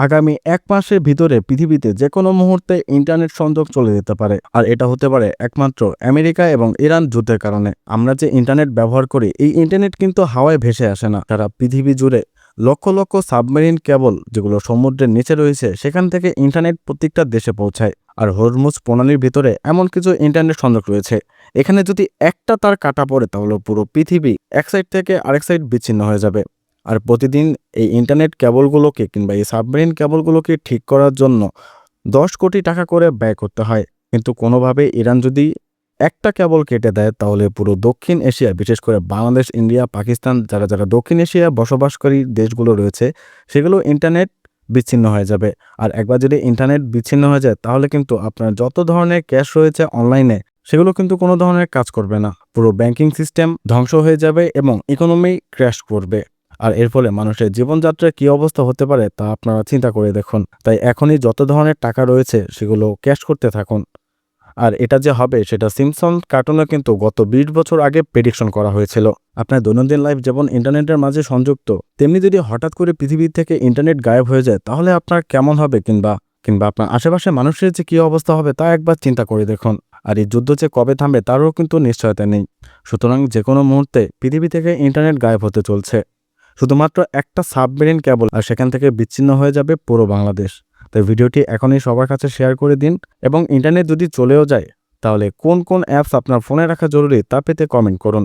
আগামী ১ মাসের ভিতরে পৃথিবীতে যেকোনো মুহূর্তে ইন্টারনেট সংযোগ চলে যেতে পারে। আর এটা হতে পারে একমাত্র আমেরিকা এবং ইরান যুদ্ধের কারণে। আমরা যে ইন্টারনেট ব্যবহার করি, এই ইন্টারনেট কিন্তু হাওয়ায় ভেসে আসে না। সারা পৃথিবী জুড়ে লক্ষ লক্ষ সাবমেরিন কেবল যেগুলো সমুদ্রের নিচে রয়েছে, সেখান থেকে ইন্টারনেট প্রত্যেকটা দেশে পৌঁছায়। আর হরমুজ প্রণালীর ভিতরে এমন কিছু ইন্টারনেট সংযোগ রয়েছে, এখানে যদি একটা তার কাটা পড়ে তাহলে পুরো পৃথিবী এক সাইড থেকে আরেক সাইড বিচ্ছিন্ন হয়ে যাবে। আর প্রতিদিন এই ইন্টারনেট কেবলগুলোকে কিংবা এই সাবমেরিন কেবলগুলোকে ঠিক করার জন্য ১০ কোটি টাকা করে ব্যয় করতে হয়। কিন্তু কোনোভাবে ইরান যদি একটা কেবল কেটে দেয়, তাহলে পুরো দক্ষিণ এশিয়া, বিশেষ করে বাংলাদেশ, ইন্ডিয়া, পাকিস্তান, যারা দক্ষিণ এশিয়া বসবাসকারী দেশগুলো রয়েছে, সেগুলো ইন্টারনেট বিচ্ছিন্ন হয়ে যাবে। আর একবার যদি ইন্টারনেট বিচ্ছিন্ন হয়ে যায়, তাহলে কিন্তু আপনার যত ধরনের ক্যাশ রয়েছে অনলাইনে, সেগুলো কিন্তু কোনো ধরনের কাজ করবে না। পুরো ব্যাংকিং সিস্টেম ধ্বংস হয়ে যাবে এবং ইকোনমি ক্র্যাশ করবে। আর এর ফলে মানুষের জীবনযাত্রার কী অবস্থা হতে পারে তা আপনারা চিন্তা করে দেখুন। তাই এখনই যত ধরনের টাকা রয়েছে সেগুলো ক্যাশ করতে থাকুন। আর এটা যে হবে সেটা সিম্পসন কার্টুনে কিন্তু গত ২০ বছর আগে প্রেডিকশন করা হয়েছিল। আপনার দৈনন্দিন লাইফ যেমন ইন্টারনেটের মাঝে সংযুক্ত, তেমনি যদি হঠাৎ করে পৃথিবী থেকে ইন্টারনেট গায়েব হয়ে যায়, তাহলে আপনার কেমন হবে কিংবা আপনার আশেপাশে মানুষের যে কী অবস্থা হবে তা একবার চিন্তা করে দেখুন। আর এই যুদ্ধ যে কবে থামবে তারও কিন্তু নিশ্চয়তা নেই। সুতরাং যে কোনো মুহূর্তে পৃথিবী থেকে ইন্টারনেট গায়েব হতে চলছে। শুধুমাত্র একটা সাবমেরিন কেবল, আর সেখান থেকে বিচ্ছিন্ন হয়ে যাবে পুরো বাংলাদেশ। তাই ভিডিওটি এখনই সবার কাছে শেয়ার করে দিন এবং ইন্টারনেট যদি চলেও যায়, তাহলে কোন কোন অ্যাপস আপনার ফোনে রাখা জরুরি তা পেতে কমেন্ট করুন।